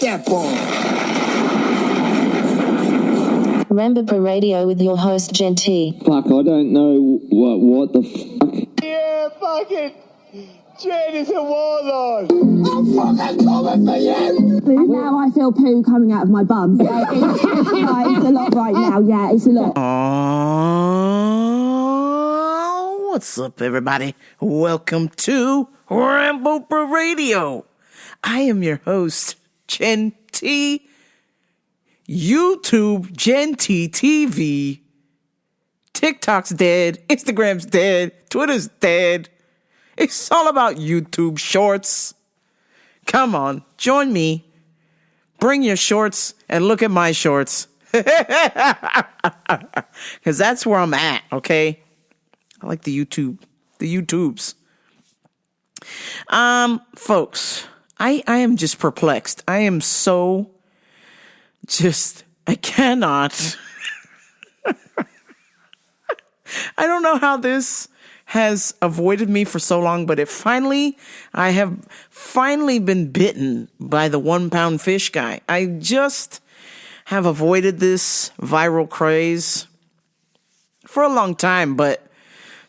that ball. Rambo Radio with your host, Jen T. Fuck, I don't know what the fuck. Yeah, fucking Jen is a warlord. I'm fucking coming for you. Now I feel poo coming out of my bum. So it's a lot right now. Yeah, it's a lot. What's up, everybody? Welcome to Rambo Radio. I am your host, Jen T. YouTube, Jen T TV. TikTok's dead. Instagram's dead. Twitter's dead. It's all about YouTube shorts. Come on, join me. Bring your shorts and look at my shorts. Because that's where I'm at, okay? I like the YouTubes. Folks, I am just perplexed. I am so I cannot. I don't know how this has avoided me for so long, but I have finally been bitten by the 1 pound fish guy. I just have avoided this viral craze for a long time, but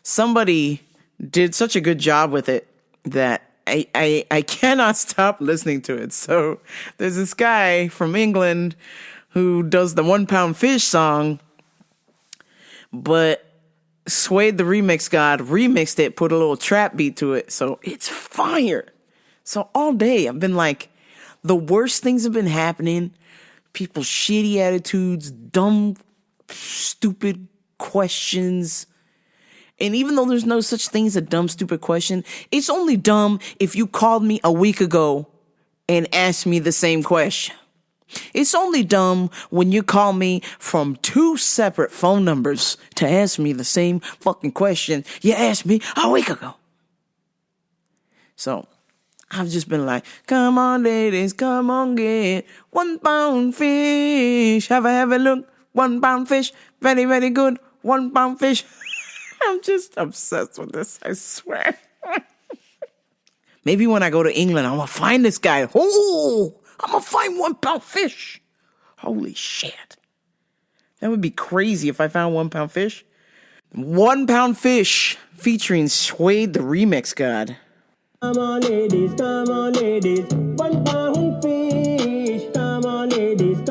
somebody did such a good job with it that I cannot stop listening to it. So there's this guy from England who does the 1 pound fish song, but Suede the Remix God remixed it, put a little trap beat to it. So it's fire. So all day I've been like, the worst things have been happening. People's shitty attitudes, dumb, stupid questions. And even though there's no such thing as a dumb, stupid question, it's only dumb if you called me a week ago and asked me the same question. It's only dumb when you call me from 2 separate phone numbers to ask me the same fucking question you asked me a week ago. So I've just been like, come on, ladies, come on, get 1 pound fish. Have a look, 1 pound fish. Very, very good, 1 pound fish. I'm just obsessed with this, I swear. Maybe when I go to England, I'm going to find this guy. Oh, I'm going to find 1 pound fish. Holy shit. That would be crazy if I found 1 pound fish. 1 pound fish featuring Suede the Remix God. Come on, ladies, 1 pound fish. Come on, ladies, 1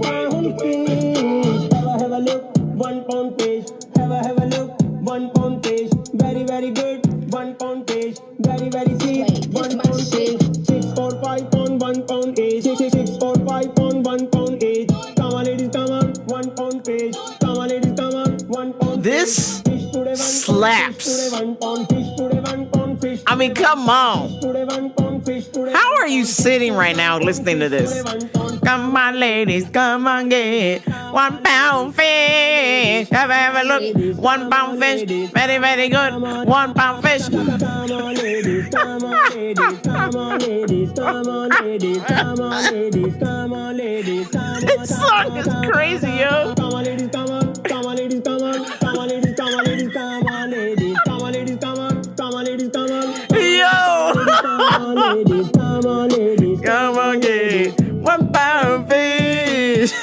pound fish. Have a look, 1 pound fish. Have a look, 1 pound fish. Very, very good, 1 pound fish. Very, very sweet, 1 pound fish. 6 4 5 pound, 1 pound each. 6 4 5 pound, 1 pound each. Come on, ladies, come on, 1 pound fish. Come on, ladies, come on, 1 pound. This slaps. I mean, come on. How are you sitting right now listening to this? Come on, ladies, come on, get 1 pound fish. Have a look, 1 pound fish. Very, very good, 1 pound fish. Come on, ladies, come on, ladies, come on, ladies, come on, ladies, come on, ladies, come on, ladies, come on. This song is crazy, yo. Come on, ladies, come on, come on, ladies, come on, come on, ladies, come on, ladies, come on, ladies, come on, ladies, come on, come on, ladies, come on. Yo. Come on, ladies, come on, ladies, come on, get 1 pound fish.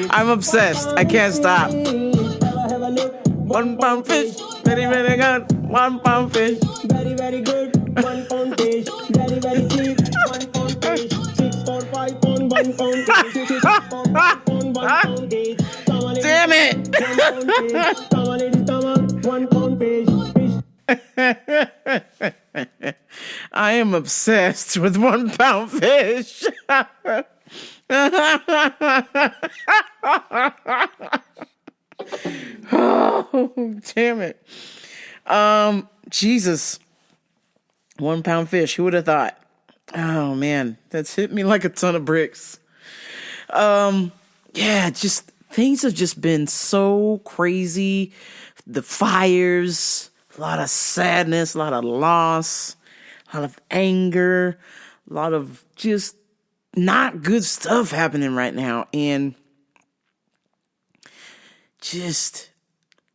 I'm obsessed. I can't stop. 1 pound fish. Very, very good. 1 pound fish. Very, very good. 1 pound fish. Very, very sweet. 1 pound fish. 6 4 5 pound. 1 pound fish. 6 4 5 pound. 1 pound fish. Come on, damn it. 1 pound fish. Come on, ladies, come on. 1 pound fish. I am obsessed with 1 pound fish. Oh, damn it. Jesus. 1 pound fish. Who would have thought? Oh, man. That's hit me like a ton of bricks. Yeah, just things have just been so crazy. The fires, a lot of sadness, a lot of loss, a lot of anger, a lot of just not good stuff happening right now. And just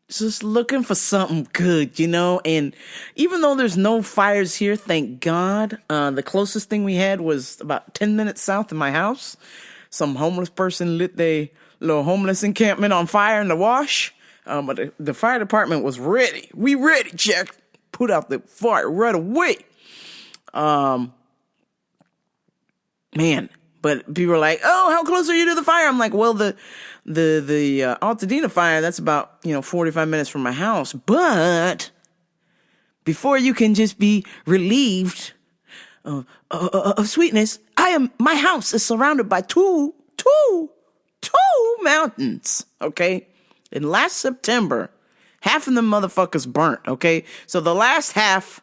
just looking for something good, you know? And even though there's no fires here, thank God, the closest thing we had was about 10 minutes south of my house. Some homeless person lit their little homeless encampment on fire in the wash. But the fire department was ready. We ready, Jack. Put out the fire right away. Man, but people are like, "Oh, how close are you to the fire?" I'm like, "Well, the Altadena fire, that's about 45 minutes from my house. But before you can just be relieved of sweetness, my house is surrounded by two mountains. Okay, in last September, half of them motherfuckers burnt. Okay, so the last half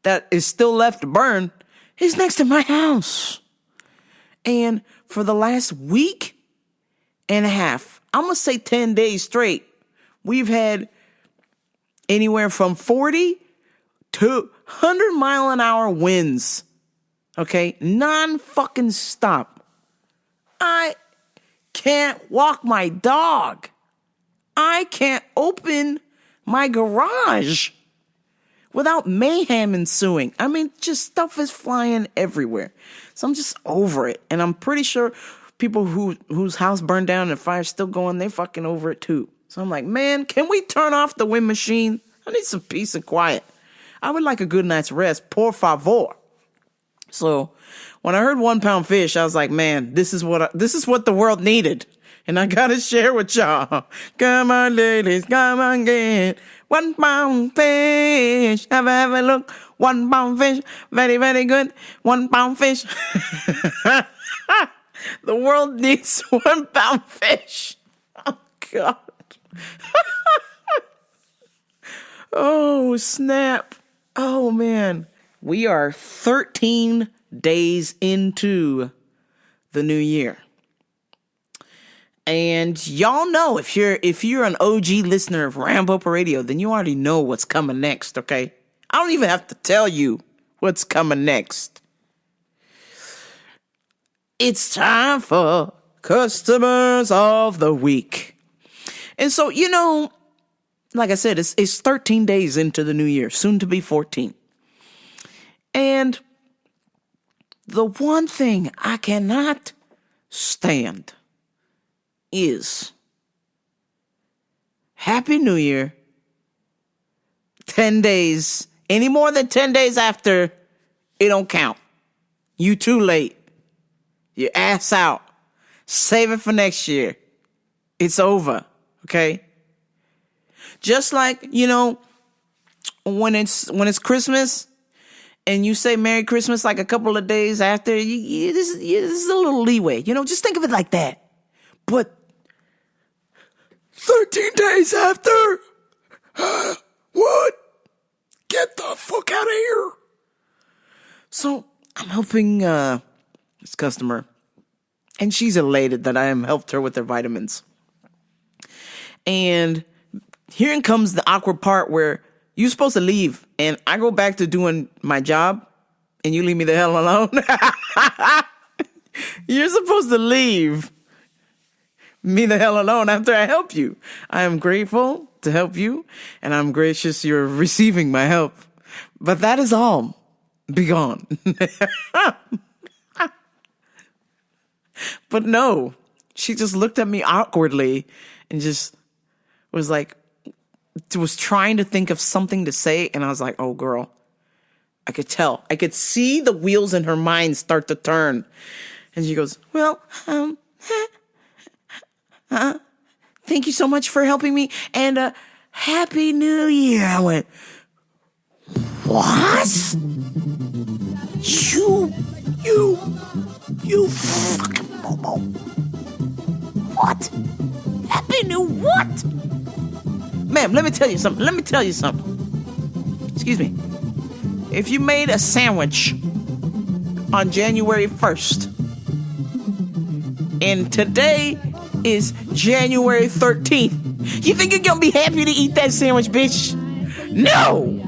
that is still left to burn is next to my house." And for the last week and a half, I'm going to say 10 days straight, we've had anywhere from 40 to 100 mile an hour winds. Okay? Non-fucking stop. I can't walk my dog. I can't open my garage without mayhem ensuing. I mean, just stuff is flying everywhere. So I'm just over it. And I'm pretty sure people whose house burned down and the fire's still going, they fucking over it too. So I'm like, man, can we turn off the wind machine? I need some peace and quiet. I would like a good night's rest. Por favor. So when I heard 1 pound fish, I was like, man, this is what the world needed. And I gotta share with y'all. Come on, ladies, come on, get 1 pound fish. Have a look. 1 pound fish. Very, very good. 1 pound fish. The world needs 1 pound fish. Oh, God. Oh, snap. Oh, man. We are 13 days into the new year. And y'all know, if you're an OG listener of Rambo Radio, then you already know what's coming next, okay? I don't even have to tell you what's coming next. It's time for Customers of the Week. And so, like I said, it's 13 days into the new year, soon to be 14. And the one thing I cannot stand is Happy New Year 10 days. Any more than 10 days after, it don't count. You too late. Your ass out. Save it for next year. It's over. Okay? Just like, when it's Christmas and you say Merry Christmas like a couple of days after, this is a little leeway. Just think of it like that. But 13 days after? What? Get the fuck out of here. So I'm helping this customer, and she's elated that I have helped her with her vitamins. And here comes the awkward part where you're supposed to leave, and I go back to doing my job, and you leave me the hell alone. You're supposed to leave me the hell alone after I help you. I am grateful to help you, and I'm gracious you're receiving my help. But that is all. Be gone. But no, she just looked at me awkwardly and just was trying to think of something to say. And I was like, oh, girl, I could tell. I could see the wheels in her mind start to turn. And she goes, well, thank you so much for helping me. And Happy New Year. I went, what? You fucking Momo. What? Happy New what? Ma'am, let me tell you something. Excuse me. If you made a sandwich on January 1st, and today is January 13th, you think you're gonna be happy to eat that sandwich, bitch? No!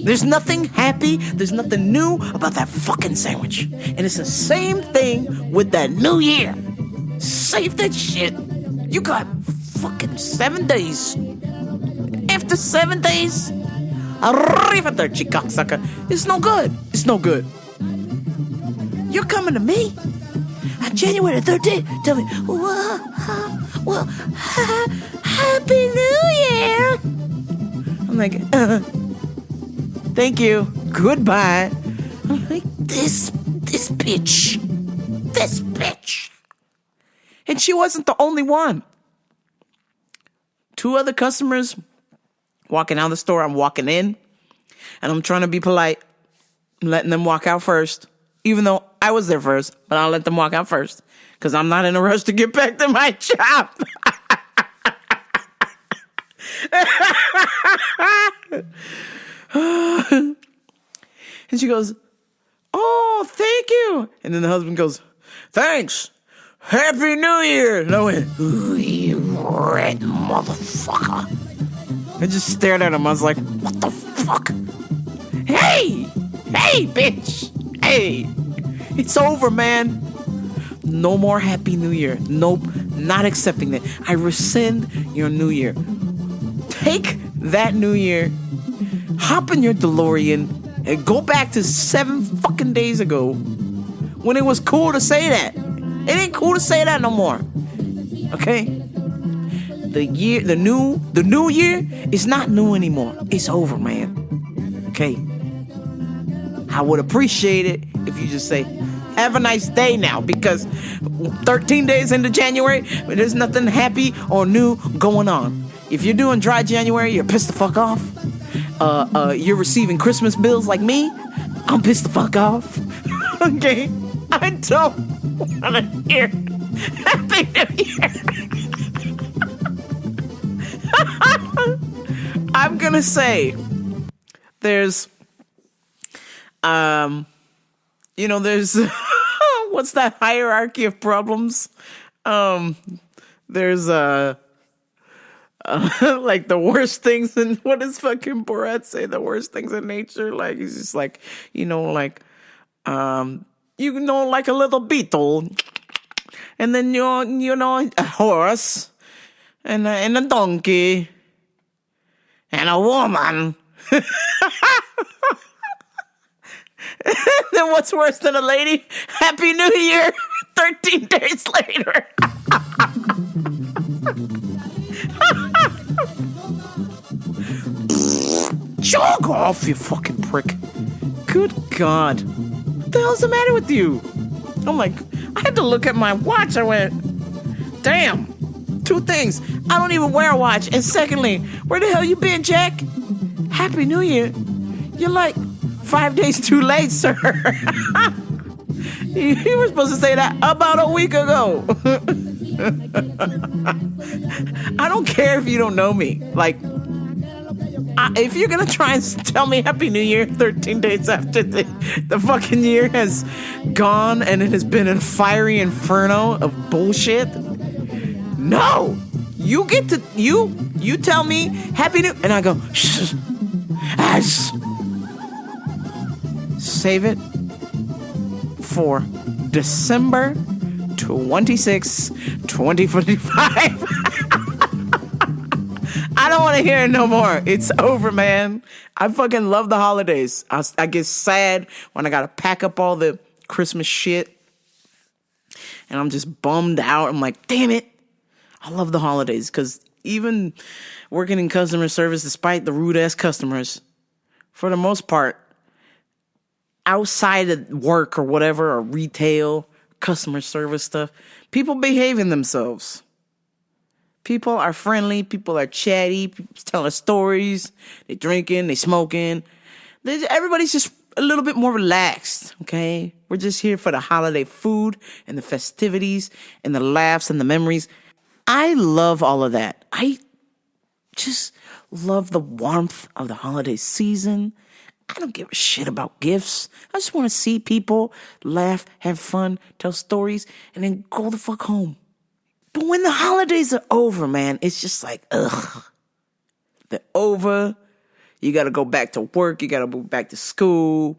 There's nothing happy, there's nothing new about that fucking sandwich. And it's the same thing with that new year. Save that shit. You got fucking 7 days after 7 days? Arrivederci, cocksucker. It's no good. It's no good. You're coming to me? On January 13th, tell me, well, Happy New Year. I'm like, thank you. Goodbye. I'm like, this bitch. This bitch. And she wasn't the only one. 2 other customers walking out of the store. I'm walking in, and I'm trying to be polite. I'm letting them walk out first, even though I was there first, but I'll let them walk out first because I'm not in a rush to get back to my job. And she goes, oh, thank you. And then the husband goes, thanks. Happy New Year. And I went, ooh, you red motherfucker. I just stared at him. I was like, what the fuck? Hey, bitch. Hey, it's over, man. No more Happy New Year. Nope, not accepting that. I rescind your New Year. Take that New Year, hop in your DeLorean, and go back to 7 fucking days ago when it was cool to say that. It ain't cool to say that no more. Okay? The new year is not new anymore. It's over, man. Okay? I would appreciate it if you just say, have a nice day now, because 13 days into January, there's nothing happy or new going on. If you're doing dry January, you're pissed the fuck off. You're receiving Christmas bills like me, I'm pissed the fuck off. Okay? I don't want to hear Happy New Year. I'm gonna say there's there's what's that hierarchy of problems? There's like the worst things in, what does fucking Borat say? The worst things in nature? Like, he's just like, like a little beetle, and then a horse, and a donkey, and a woman. Then what's worse than a lady? Happy New Year 13 days later. Jog off, you fucking prick. Good God. What the hell's the matter with you? I'm like, I had to look at my watch. I went, damn. 2 things. I don't even wear a watch. And secondly, where the hell you been, Jack? Happy New Year. You're like 5 days too late, sir. You were supposed to say that about a week ago. I don't care if you don't know me. Like, if you're going to try and tell me Happy New Year 13 days after the fucking year has gone and it has been a fiery inferno of bullshit, no. You get to, you tell me Happy New, and I go, shh. Save it for December 26, 2045. I don't want to hear it no more. It's over, man. I fucking love the holidays. I get sad when I got to pack up all the Christmas shit. And I'm just bummed out. I'm like, damn it. I love the holidays because even working in customer service, despite the rude-ass customers, for the most part, outside of work or whatever, or retail, customer service stuff, people behaving themselves. People are friendly. People are chatty. People telling stories. They drinking. They smoking. Everybody's just a little bit more relaxed, okay? We're just here for the holiday food and the festivities and the laughs and the memories. I love all of that. I just love the warmth of the holiday season. I don't give a shit about gifts. I just want to see people laugh, have fun, tell stories, and then go the fuck home. But when the holidays are over, man, it's just like, ugh. They're over. You got to go back to work. You got to move back to school.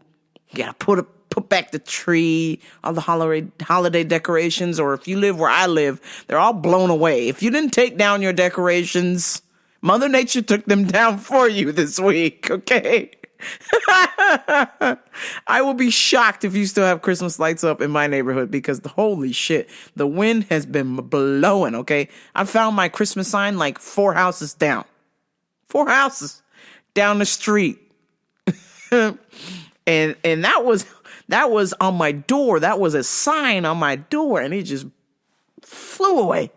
You got to put back the tree, all the holiday decorations. Or if you live where I live, they're all blown away. If you didn't take down your decorations Mother Nature took them down for you this week, okay? I will be shocked if you still have Christmas lights up in my neighborhood because holy shit, the wind has been blowing, okay? I found my Christmas sign like 4 houses down. 4 houses down the street. and that was on my door. That was a sign on my door and it just flew away.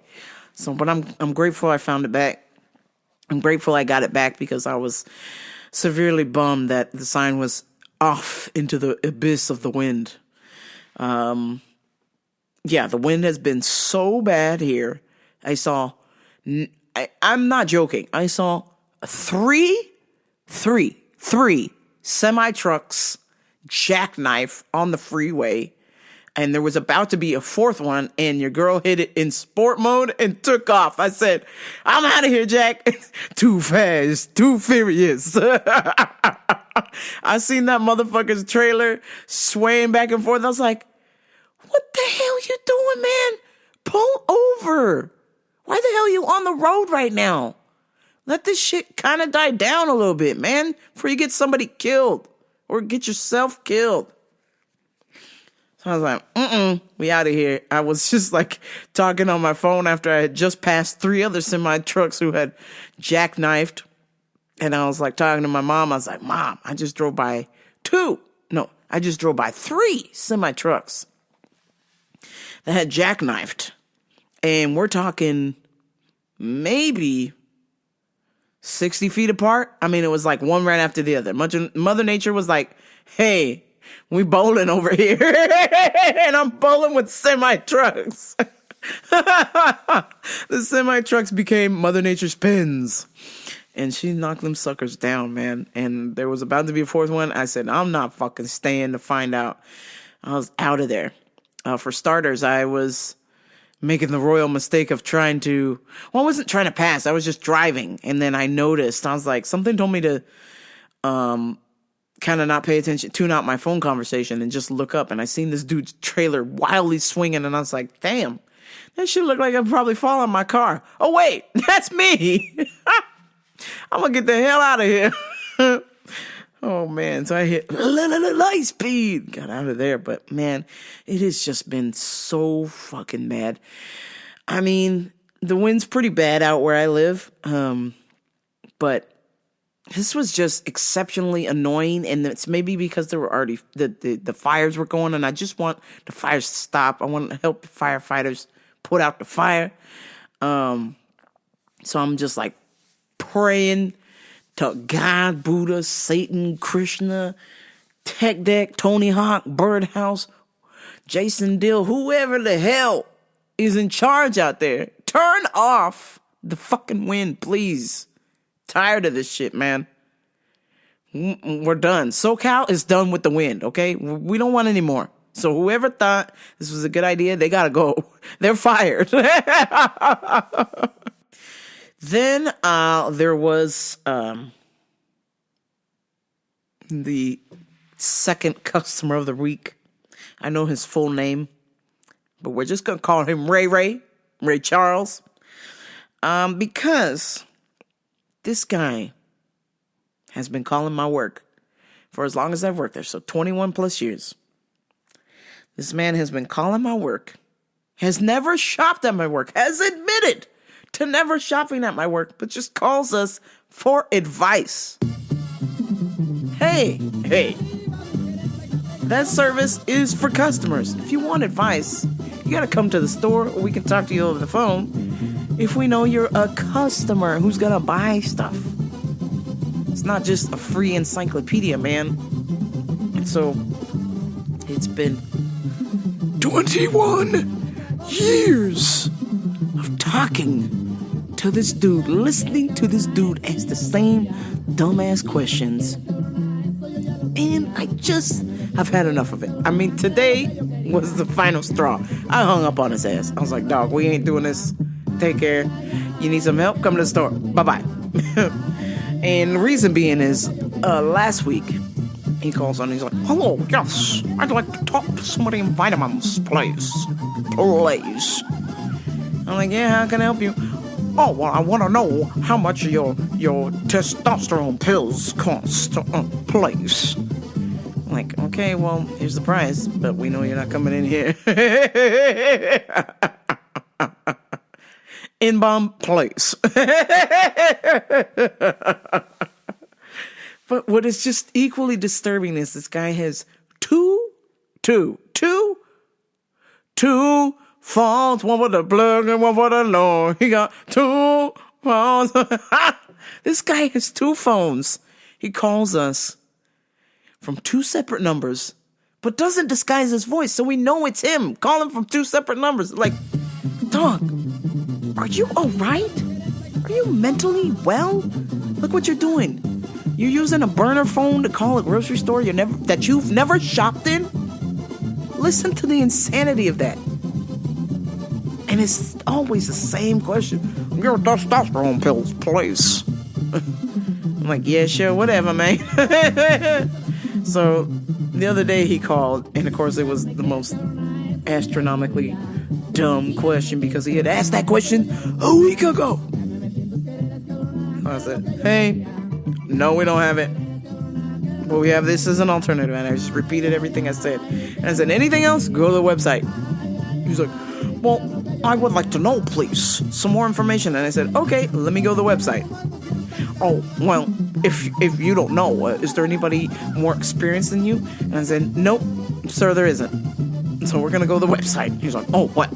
So, but I'm grateful I found it back. I'm grateful I got it back because I was severely bummed that the sign was off into the abyss of the wind. Yeah, the wind has been so bad here. I saw, I'm not joking. I saw three semi-trucks jackknife on the freeway. And there was about to be a 4th one, and your girl hit it in sport mode and took off. I said, I'm out of here, Jack. Too fast, too furious. I seen that motherfucker's trailer swaying back and forth. I was like, what the hell you doing, man? Pull over. Why the hell are you on the road right now? Let this shit kind of die down a little bit, man, before you get somebody killed or get yourself killed. So I was like, we out of here. I was just like talking on my phone after I had just passed 3 other semi-trucks who had jackknifed. And I was like talking to my mom. I was like, Mom, I just drove by 3 semi-trucks that had jackknifed. And we're talking maybe 60 feet apart. I mean, it was like one right after the other. Mother Nature was like, hey, we bowling over here. And I'm bowling with semi-trucks. The semi-trucks became Mother Nature's pins. And she knocked them suckers down, man. And there was about to be a 4th one. I said, I'm not fucking staying to find out. I was out of there. For starters, I was making the royal mistake of I wasn't trying to pass. I was just driving. And then I noticed, I was like, something told me to kind of not pay attention, tune out my phone conversation and just look up. And I seen this dude's trailer wildly swinging. And I was like, damn, that shit look like I'd probably fall on my car. Oh, wait, that's me. I'm going to get the hell out of here. Oh, man. So I hit light speed. Got out of there. But, man, it has just been so fucking bad. I mean, the wind's pretty bad out where I live. But this was just exceptionally annoying. And it's maybe because there were already the fires were going. And I just want the fires to stop. I want to help the firefighters put out the fire. So I'm just like praying to God, Buddha, Satan, Krishna, Tech Deck, Tony Hawk, Birdhouse, Jason Dill, whoever the hell is in charge out there. Turn off the fucking wind, please. Tired of this shit, man. We're done. SoCal is done with the wind, okay? We don't want any more. So whoever thought this was a good idea, they gotta go. They're fired. Then there was the second customer of the week. I know his full name, but we're just going to call him Ray Charles. Because this guy has been calling my work for as long as I've worked there, so 21 plus years. This man has been calling my work, has never shopped at my work, has admitted to never shopping at my work, but just calls us for advice. Hey, that service is for customers. If you want advice, you gotta come to the store or we can talk to you over the phone if we know you're a customer who's gonna buy stuff. It's not just a free encyclopedia, man. And so it's been 21 years of talking to this dude, listening to this dude ask the same dumbass questions. And I just have had enough of it. I mean, today was the final straw. I hung up on his ass. I was like, dog, we ain't doing this. Take care. You need some help? Come to the store. Bye-bye. And the reason being is, last week, he calls on and he's like, hello, yes, I'd like to talk to somebody in vitamins, please. Please. I'm like, yeah, how can I help you? Oh, well, I want to know how much your testosterone pills cost, please. I'm like, okay, well, here's the price, but we know you're not coming in here. In-bomb place. But what is just equally disturbing is this guy has two phones, one with the plug and one for the Lord. He got 2 phones. This guy has 2 phones. He calls us from 2 separate numbers, but doesn't disguise his voice, so we know it's him. Calling from 2 separate numbers. Like, dog, are you all right? Are you mentally well? Look what you're doing. You're using a burner phone to call a grocery store that you've never shopped in? Listen to the insanity of that. And it's always the same question. Your testosterone pills, please. I'm like, yeah, sure, whatever, man. So the other day he called, and of course it was the most astronomically dumb question because he had asked that question a week ago. I said, hey, no, we don't have it. But we have this as an alternative. And I just repeated everything I said. And I said, anything else? Go to the website. He's like, well, I would like to know, please, some more information. And I said, okay, let me go to the website. Oh, well, if you don't know, is there anybody more experienced than you? And I said, nope, sir, there isn't. So we're going to go to the website. He's like, oh, what?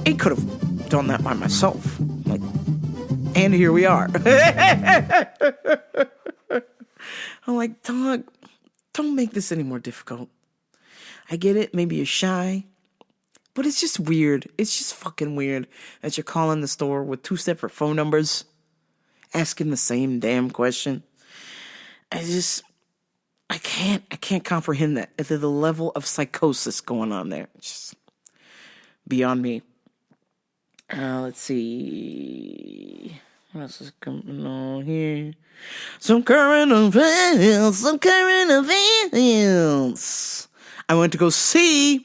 I could have done that by myself. Like, and here we are. I'm like, dog, don't make this any more difficult. I get it. Maybe you're shy. But it's just weird. It's just fucking weird that you're calling the store with 2 separate phone numbers, asking the same damn question. I can't comprehend that. The level of psychosis going on there. It's just beyond me. Let's see. What else is coming on here? Some current events. I went to go see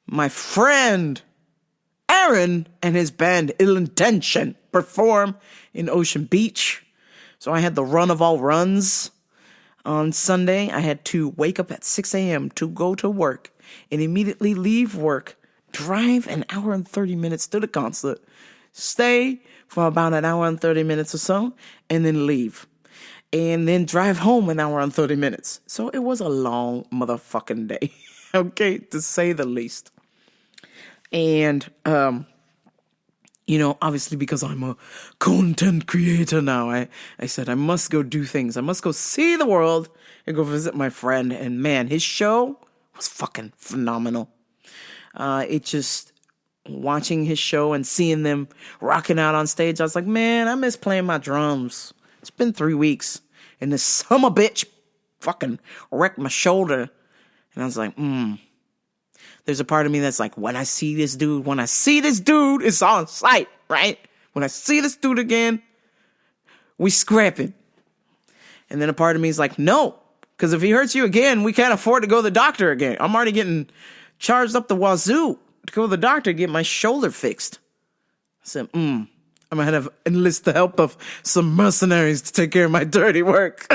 my friend Aaron and his band Ill Intention perform in Ocean Beach. So I had the run of all runs on Sunday. I had to wake up at 6 a.m. to go to work and immediately leave work, drive an hour and 30 minutes to the concert, stay for about an hour and 30 minutes or so, and then leave. And then drive home an hour and 30 minutes. So it was a long motherfucking day, okay, to say the least. And, obviously because I'm a content creator now, I said I must go do things. I must go see the world and go visit my friend. And man, his show was fucking phenomenal. Watching his show and seeing them rocking out on stage, I was like, man, I miss playing my drums. It's been 3 weeks, and this summer bitch fucking wrecked my shoulder. And I was like, There's a part of me that's like, when I see this dude, it's on sight, right? When I see this dude again, we scrapping. And then a part of me is like, no, because if he hurts you again, we can't afford to go to the doctor again. I'm already getting charged up the wazoo to go to the doctor to get my shoulder fixed. I said, I'm going to have to enlist the help of some mercenaries to take care of my dirty work.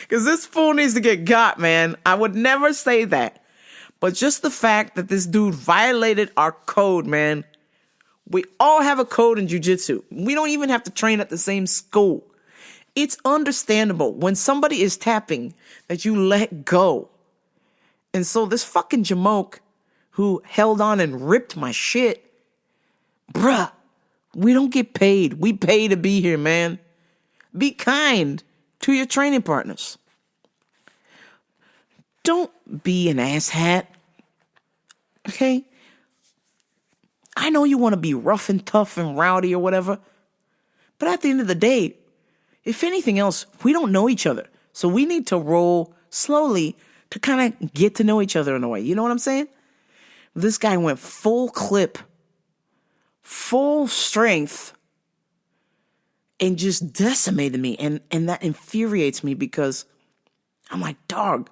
Because this fool needs to get got, man. I would never say that. But just the fact that this dude violated our code, man. We all have a code in jiu-jitsu. We don't even have to train at the same school. It's understandable when somebody is tapping that you let go. And so this fucking Jamoke who held on and ripped my shit, bruh, we don't get paid. We pay to be here, man. Be kind to your training partners. Don't be an asshat. Okay? I know you want to be rough and tough and rowdy or whatever, but at the end of the day, if anything else, we don't know each other. So we need to roll slowly to kind of get to know each other in a way. You know what I'm saying? This guy went full clip, full strength, and just decimated me. And that infuriates me because I'm like, dog,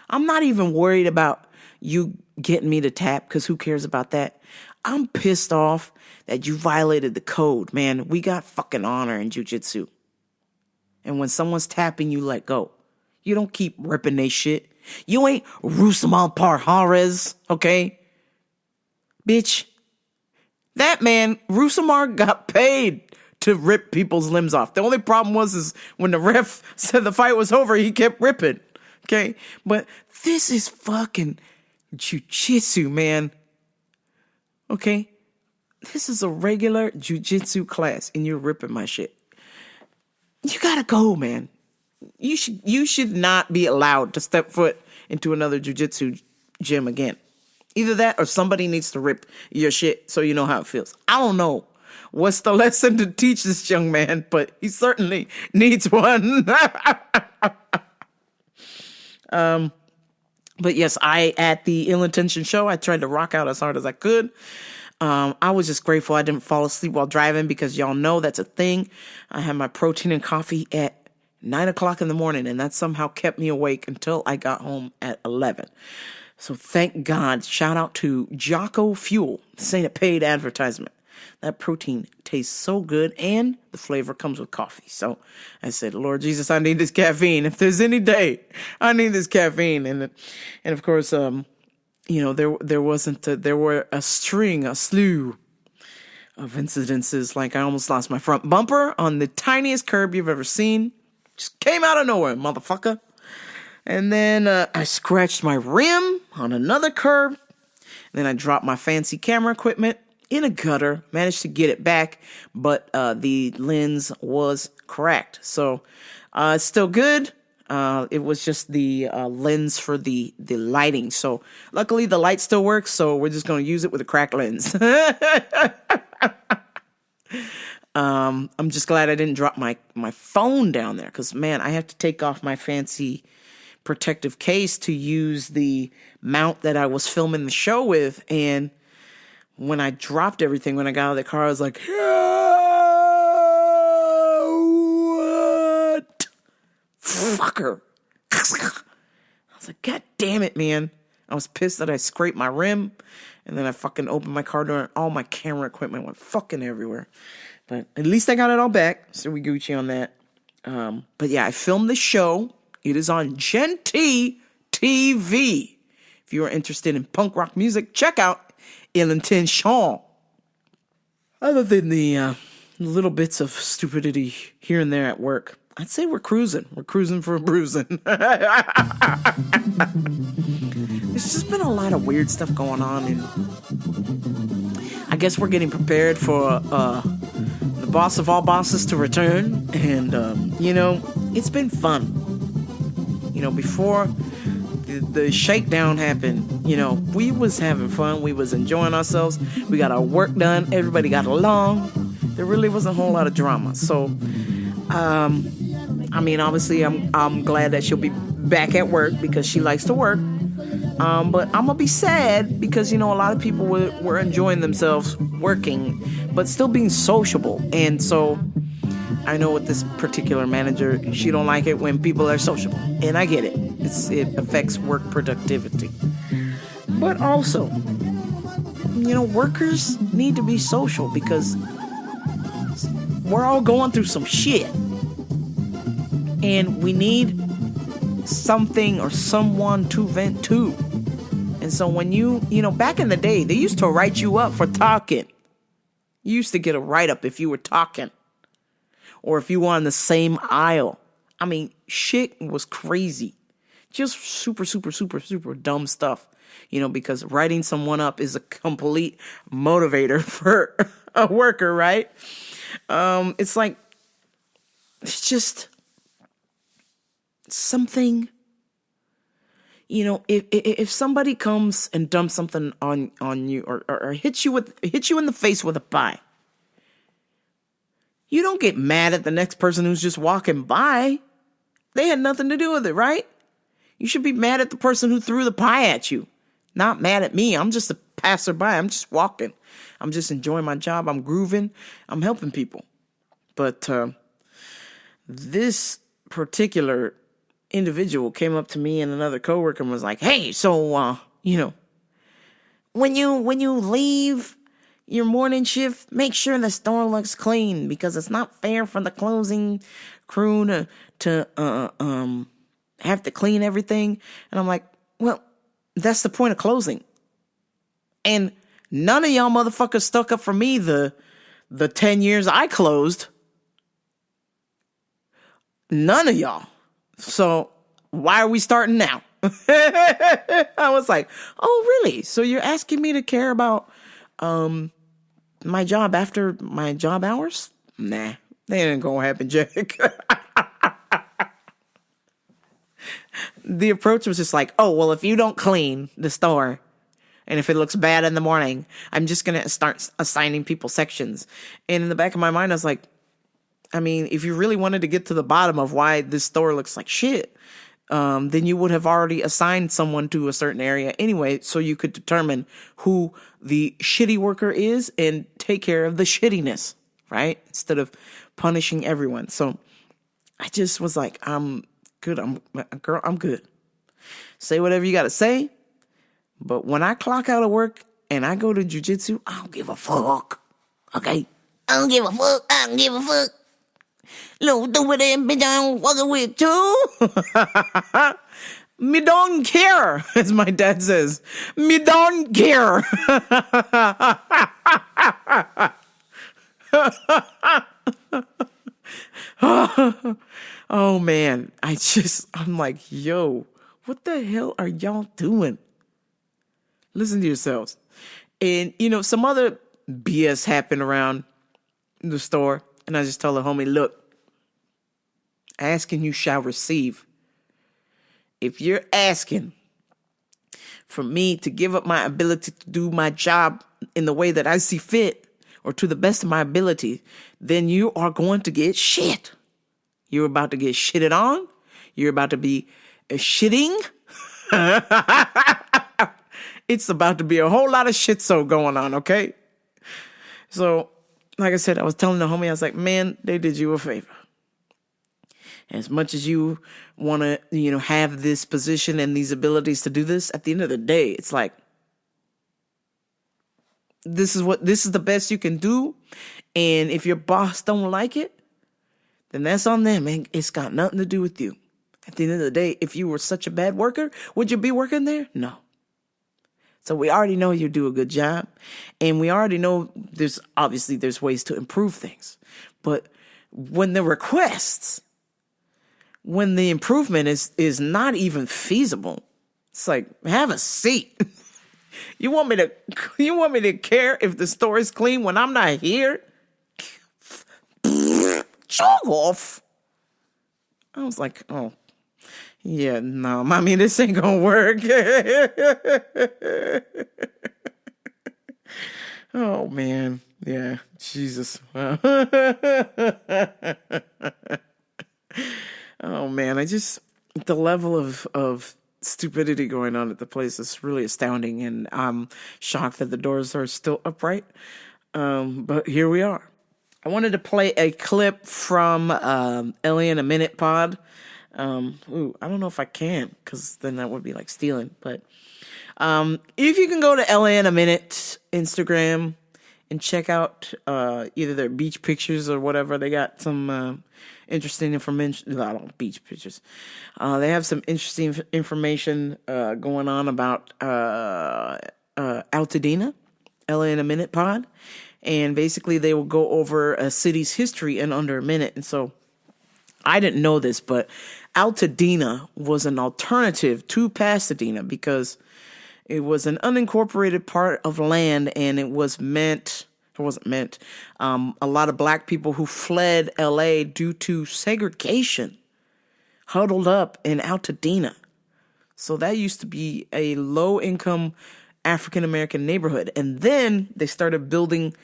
I'm not even worried about you getting me to tap because who cares about that? I'm pissed off that you violated the code, man. We got fucking honor in jiu-jitsu. And when someone's tapping, you let go. You don't keep ripping they shit. You ain't Rusman Parhares, okay? Bitch. That man, Rusamar, got paid to rip people's limbs off. The only problem is when the ref said the fight was over, he kept ripping. Okay? But this is fucking jiu-jitsu, man. Okay? This is a regular jiu-jitsu class, and you're ripping my shit. You gotta go, man. You should not be allowed to step foot into another jiu-jitsu gym again. Either that or somebody needs to rip your shit so you know how it feels. I don't know what's the lesson to teach this young man, but he certainly needs one. But yes, at the Ill Intention show, I tried to rock out as hard as I could. I was just grateful I didn't fall asleep while driving because y'all know that's a thing. I had my protein and coffee at 9 o'clock in the morning, and that somehow kept me awake until I got home at 11. So thank God. Shout out to Jocko Fuel. This ain't a paid advertisement. That protein tastes so good, and the flavor comes with coffee. So I said, Lord Jesus, I need this caffeine. If there's any day, I need this caffeine. And of course, there were a slew of incidences. Like I almost lost my front bumper on the tiniest curb you've ever seen. Just came out of nowhere, motherfucker. And then I scratched my rim on another curb. And then I dropped my fancy camera equipment in a gutter. Managed to get it back, but the lens was cracked. So it's still good. It was just the lens for the lighting. So luckily the light still works. So we're just going to use it with a cracked lens. I'm just glad I didn't drop my phone down there. Because, man, I have to take off my fancy protective case to use the mount that I was filming the show with. And when I dropped everything, when I got out of the car, I was like, what? Fucker. I was like, God damn it, man. I was pissed that I scraped my rim. And then I fucking opened my car door and all my camera equipment went fucking everywhere. But at least I got it all back. So we Gucci on that. But yeah, I filmed the show. It is on Genty TV. If you are interested in punk rock music, check out Ill Intention. Other than the little bits of stupidity here and there at work, I'd say we're cruising. We're cruising for a bruising. There's just been a lot of weird stuff going on, and I guess we're getting prepared for the boss of all bosses to return. And it's been fun. Before the shakedown happened, we was having fun. We was enjoying ourselves. We got our work done. Everybody got along. There really wasn't a whole lot of drama. So, obviously, I'm glad that she'll be back at work because she likes to work. But I'm gonna be sad because, a lot of people were enjoying themselves working, but still being sociable. And so I know with this particular manager, she don't like it when people are sociable. And I get it. It affects work productivity. But also, workers need to be social because we're all going through some shit. And we need something or someone to vent to. And so when back in the day, they used to write you up for talking. You used to get a write-up if you were talking. Or if you were on the same aisle. Shit was crazy. Just super, super, super, super dumb stuff. Because writing someone up is a complete motivator for a worker, right? It's just something, if somebody comes and dumps something on you or hits you in the face with a pie, you don't get mad at the next person who's just walking by. They had nothing to do with it, right? You should be mad at the person who threw the pie at you. Not mad at me. I'm just a passerby. I'm just walking. I'm just enjoying my job. I'm grooving. I'm helping people. But this particular individual came up to me and another coworker and was like, "Hey, so when you leave your morning shift, make sure the store looks clean because it's not fair for the closing crew to have to clean everything. And I'm like, well, that's the point of closing. And none of y'all motherfuckers stuck up for me the 10 years I closed. None of y'all. So why are we starting now? I was like, oh, really? So you're asking me to care about my job after my job hours? Nah, that ain't gonna happen, Jack. The approach was just like, oh, well, if you don't clean the store and if it looks bad in the morning, I'm just going to start assigning people sections. And in the back of my mind, I was like, I mean, if you really wanted to get to the bottom of why this store looks like shit, then you would have already assigned someone to a certain area anyway, so you could determine who the shitty worker is and take care of the shittiness, right? Instead of punishing everyone. So I just was like, I'm good. I'm good. Say whatever you got to say. But when I clock out of work and I go to jujitsu, I don't give a fuck. Okay? I don't give a fuck. I don't give a fuck. Little stupid ass bitch I don't fucking with too. Me don't care, as my dad says. Me don't care. Oh man, I'm like, yo, what the hell are y'all doing? Listen to yourselves. And, some other BS happened around the store. And I just told the homie, look, ask and you shall receive. If you're asking for me to give up my ability to do my job in the way that I see fit or to the best of my ability, then you are going to get shit. You're about to get shitted on. You're about to be shitting. It's about to be a whole lot of shit so going on, okay? So, like I said, I was telling the homie, I was like, man, they did you a favor. As much as you want to, have this position and these abilities to do this, at the end of the day, it's like, this is the best you can do. And if your boss don't like it, then that's on them, man. It's got nothing to do with you. At the end of the day, if you were such a bad worker, would you be working there? No. So we already know you do a good job, and we already know there's ways to improve things. But when the improvement is not even feasible, it's like, have a seat. You want me to care if the store is clean when I'm not here? Chalk off. I was like, oh. Yeah, no, mommy, this ain't gonna work. Oh, man. Yeah, Jesus. Oh, man, the level of stupidity going on at the place is really astounding, and I'm shocked that the doors are still upright. But here we are. I wanted to play a clip from LA in a Minute pod. I don't know if I can, because then that would be like stealing. But if you can go to LA in a Minute Instagram and check out either their beach pictures or whatever, they got some interesting information. I don't beach pictures. They have some interesting information going on about Altadena, LA in a Minute pod, and basically they will go over a city's history in under a minute. And so I didn't know this, but Altadena was an alternative to Pasadena because it was an unincorporated part of land, and a lot of black people who fled LA due to segregation huddled up in Altadena. So that used to be a low-income African-American neighborhood. And then they started building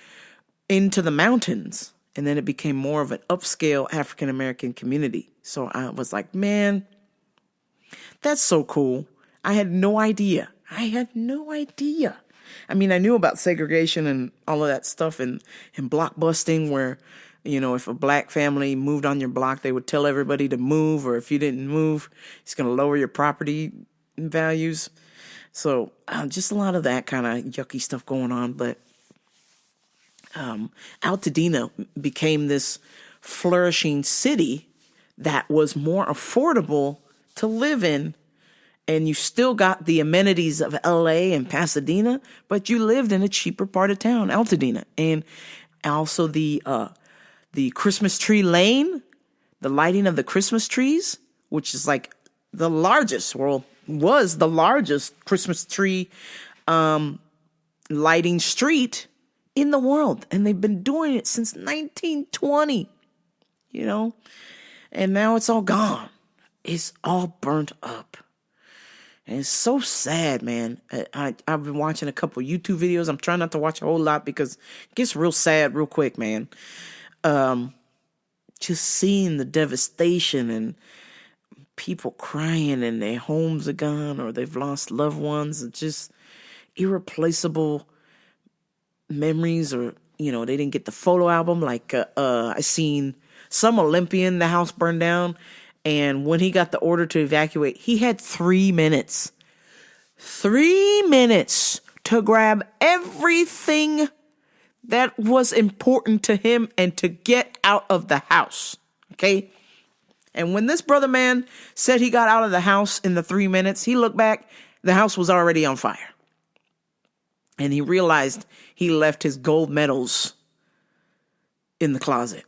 into the mountains, and then it became more of an upscale African-American community. So I was like, man, that's so cool. I had no idea. I mean, I knew about segregation and all of that stuff and block busting where, if a black family moved on your block, they would tell everybody to move, or if you didn't move, it's going to lower your property values. So just a lot of that kind of yucky stuff going on. But Altadena became this flourishing city that was more affordable to live in. And you still got the amenities of LA and Pasadena, but you lived in a cheaper part of town, Altadena. And also the Christmas tree lane, the lighting of the Christmas trees, which is like the largest, was the largest Christmas tree lighting street in the world. And they've been doing it since 1920, you know, and now it's all gone. It's all burnt up. And it's so sad, man. I've been watching a couple YouTube videos. I'm trying not to watch a whole lot because it gets real sad real quick, man. Just seeing the devastation and people crying and their homes are gone or they've lost loved ones. It's just irreplaceable memories, or, you know, they didn't get the photo album. Like I seen some Olympian, the house burned down. And when he got the order to evacuate, he had 3 minutes. 3 minutes to grab everything that was important to him and to get out of the house. Okay? And when this brother man said he got out of the house in the 3 minutes, he looked back, the house was already on fire. And he realized he left his gold medals in the closet.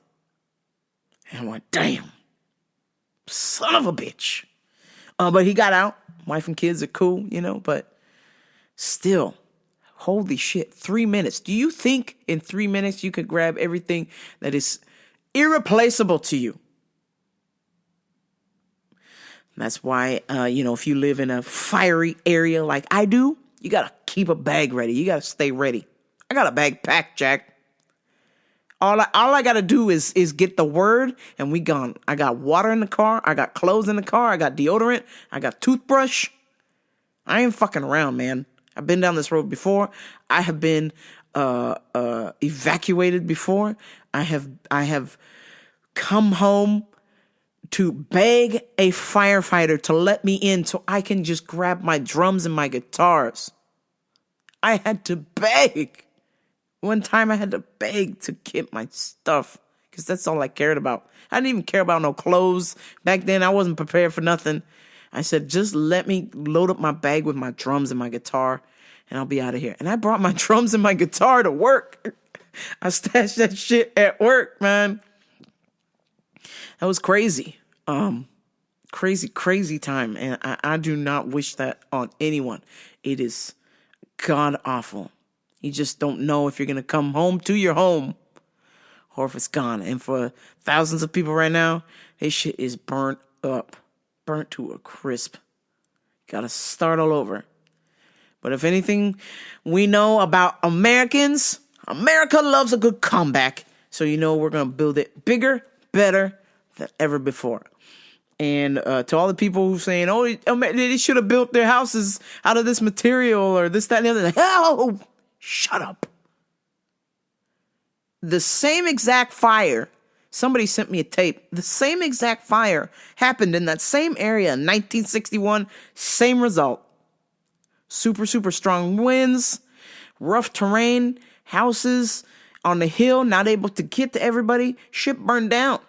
And I went, damn. Son of a bitch. But he got out. Wife and kids are cool, you know, but still, holy shit, 3 minutes. Do you think in 3 minutes you could grab everything that is irreplaceable to you? That's why, you know, if you live in a fiery area like I do, you got to keep a bag ready. You got to stay ready. I got a bag packed, Jack. All I got to do is get the word and we gone. I got water in the car. I got clothes in the car. I got deodorant. I got toothbrush. I ain't fucking around, man. I've been down this road before. I have been evacuated before. I have come home to beg a firefighter to let me in so I can just grab my drums and my guitars. I had to beg. One time I had to beg to get my stuff because that's all I cared about. I didn't even care about no clothes. Back then, I wasn't prepared for nothing. I said, just let me load up my bag with my drums and my guitar and I'll be out of here. And I brought my drums and my guitar to work. I stashed that shit at work, man. That was crazy. Crazy time. And I do not wish that on anyone. It is god awful. You just don't know if you're going to come home to your home or if it's gone. And for thousands of people right now, this shit is burnt up, burnt to a crisp. Got to start all over. But if anything we know about Americans, America loves a good comeback. So you know we're going to build it bigger, better than ever before. And to all the people who saying, oh, they should have built their houses out of this material or this, that, and the other. Like, oh, shut up. The same exact fire, somebody sent me a tape. The same exact fire happened in that same area in 1961. Same result. Super, super strong winds, rough terrain, houses on the hill, not able to get to everybody. Shit burned down.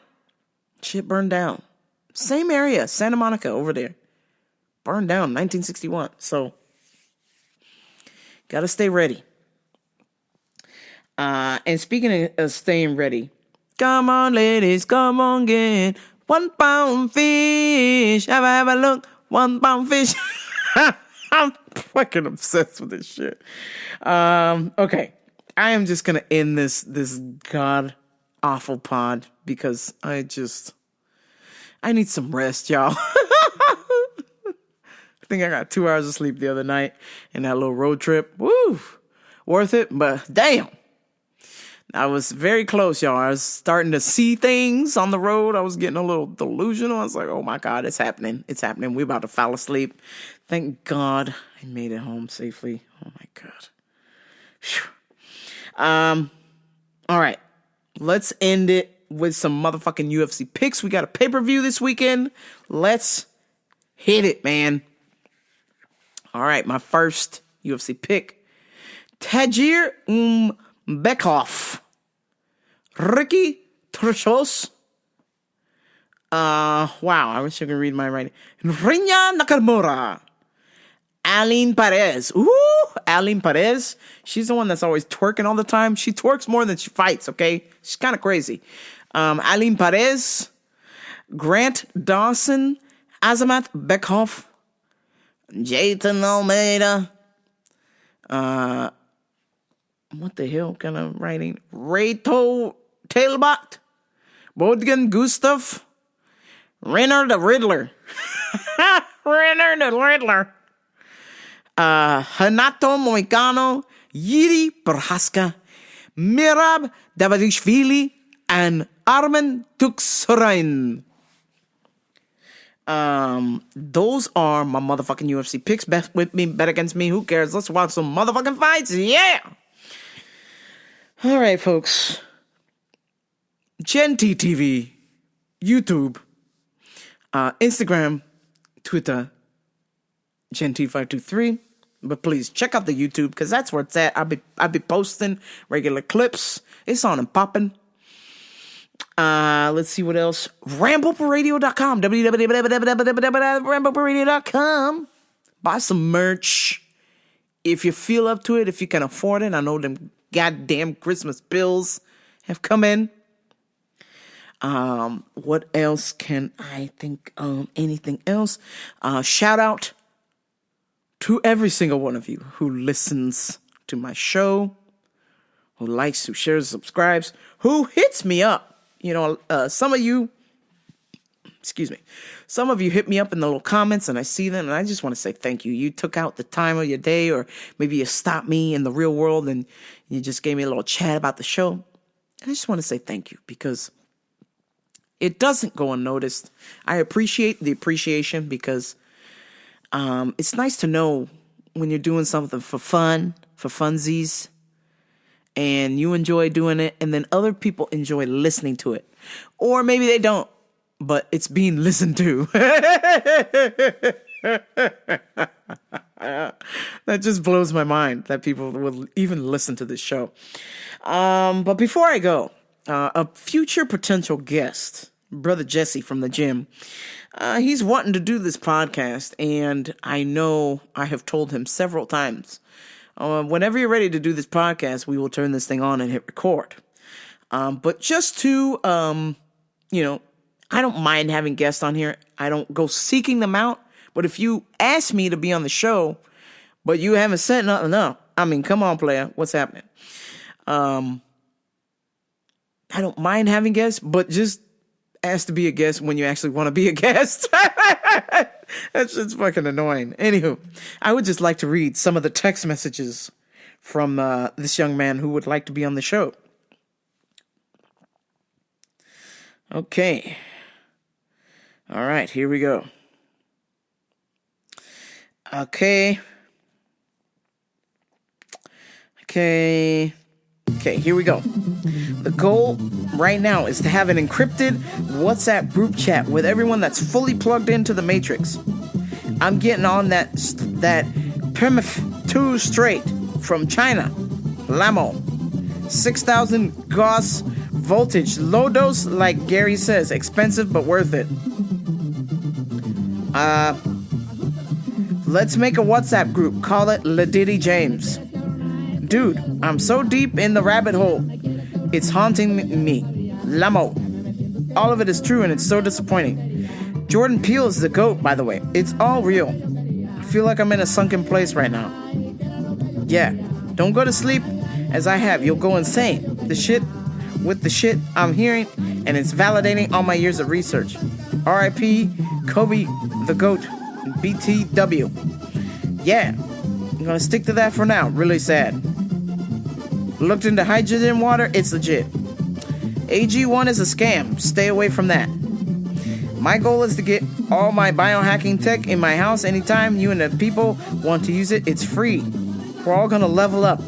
Same area, Santa Monica over there. Burned down, 1961. So, gotta stay ready. And speaking of staying ready, come on, ladies, come on, get 1 pound fish. Have a look, 1 pound fish. I'm fucking obsessed with this shit. Okay, I am just gonna end this god awful pod because I need some rest, y'all. I think I got 2 hours of sleep the other night in that little road trip. Woo, worth it, but damn. I was very close, y'all. I was starting to see things on the road. I was getting a little delusional. I was like, oh my God, it's happening. It's happening. We're about to fall asleep. Thank God I made it home safely. Oh my God. Whew. All right. Let's end it with some motherfucking UFC picks. We got a pay-per-view this weekend. Let's hit it, man. All right. My first UFC pick, Tagir Umbekov Ricky Trechos. Wow, I wish I could read my writing. Rinya Nakamura. Aline Perez. Ooh, Aline Perez. She's the one that's always twerking all the time. She twerks more than she fights, okay? She's kind of crazy. Aline Perez. Grant Dawson. Azamat Beckhoff. Jayton Almeida. What the hell kind of writing? Reto Tailbot. Bodgan Gustav. Renner the Riddler. Renner the Riddler. Hanato Moicano. Yiri Prohaska. Mirab Davidishvili. And Armen Tuxurain. Those are my motherfucking UFC picks. Bet with me, bet against me. Who cares? Let's watch some motherfucking fights. Yeah. All right, folks. Genty TV, YouTube, Instagram, Twitter, Genty523. But please check out the YouTube because that's where it's at. I'll be posting regular clips. It's on and popping. Let's see what else. RambleParadio.com. www.rambleparadio.com. Buy some merch if you feel up to it, if you can afford it. I know them goddamn Christmas bills have come in. What else can I think of? Anything else? Shout out to every single one of you who listens to my show, who likes, who shares, subscribes, who hits me up. You know, some of you hit me up in the little comments and I see them and I just want to say thank you. You took out the time of your day, or maybe you stopped me in the real world and you just gave me a little chat about the show. And I just want to say thank you because it doesn't go unnoticed. I appreciate the appreciation because it's nice to know when you're doing something for fun, for funsies, and you enjoy doing it, and then other people enjoy listening to it. Or maybe they don't, but it's being listened to. That just blows my mind that people will even listen to this show. But before I go, a future potential guest, Brother Jesse from the gym, he's wanting to do this podcast, and I know I have told him several times, whenever you're ready to do this podcast, we will turn this thing on and hit record. But just to, I don't mind having guests on here. I don't go seeking them out. But if you ask me to be on the show, but you haven't said nothing up, I mean, come on, player. What's happening? I don't mind having guests, but just ask to be a guest when you actually want to be a guest. That's just fucking annoying. Anywho, I would just like to read some of the text messages from this young man who would like to be on the show. Okay. All right, here we go. Okay, here we go. The goal right now is to have an encrypted WhatsApp group chat with everyone that's fully plugged into the Matrix. I'm getting on that Permif 2 straight from China. Lamo. 6,000 Gauss voltage. Low dose, like Gary says. Expensive, but worth it. Let's make a WhatsApp group. Call it Ladiddy James. Dude, I'm so deep in the rabbit hole. It's haunting me. Lamo. All of it is true and it's so disappointing. Jordan Peele is the GOAT, by the way. It's all real. I feel like I'm in a sunken place right now. Yeah, don't go to sleep as I have. You'll go insane. The shit I'm hearing, and it's validating all my years of research. R.I.P. Kobe the GOAT. BTW. Yeah, I'm gonna stick to that for now. Really sad. Looked into hydrogen water, it's legit. AG1 is a scam. Stay away from that. My goal is to get all my biohacking tech in my house anytime you and the people want to use it. It's free. We're all gonna level up.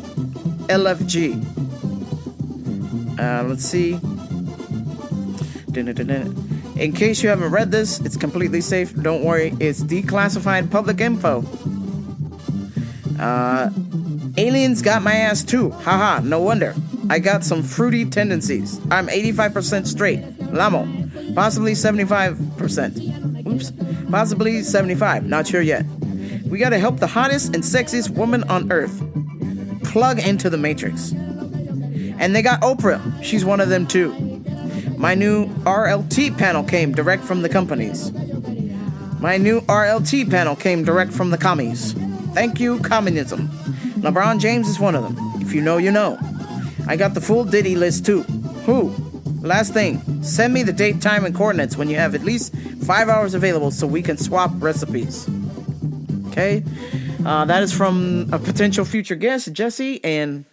LFG. Let's see. In case you haven't read this, it's completely safe. Don't worry, it's declassified public info. Aliens got my ass too. Haha, no wonder. I got some fruity tendencies. I'm 85% straight. Lamo. Possibly 75%. Oops. Possibly 75. Not sure yet. We gotta help the hottest and sexiest woman on earth plug into the Matrix. And they got Oprah. She's one of them too. My new RLT panel came direct from the companies. My new RLT panel came direct from the commies. Thank you, communism. LeBron James is one of them. If you know, you know. I got the full Diddy list too. Who? Last thing, send me the date, time, and coordinates when you have at least 5 hours available so we can swap recipes. Okay? That is from a potential future guest, Jesse, and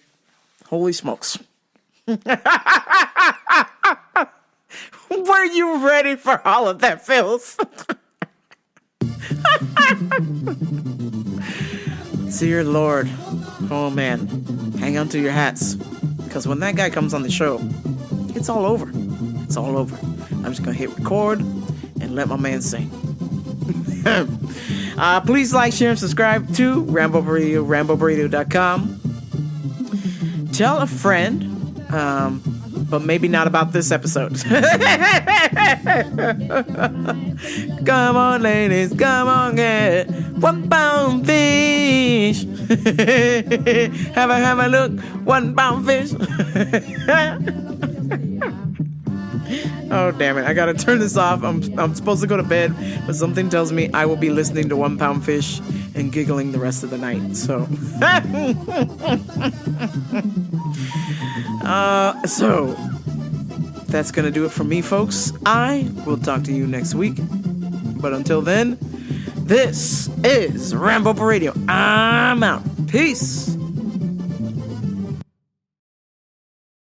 holy smokes. Were you ready for all of that, Phils? Dear Lord. Oh, man. Hang on to your hats. Because when that guy comes on the show, it's all over. It's all over. I'm just going to hit record and let my man sing. Please like, share, and subscribe to Rambo Burrito, RamboBurrito.com. Tell a friend, but maybe not about this episode. Come on, ladies, come on, get 1 pound fish. have a look, 1 pound fish. Oh, damn it. I gotta turn this off. I'm supposed to go to bed, but something tells me I will be listening to 1 pound fish and giggling the rest of the night. So, so that's gonna do it for me, folks. I will talk to you next week. But until then, this is Rambo Radio. I'm out. Peace.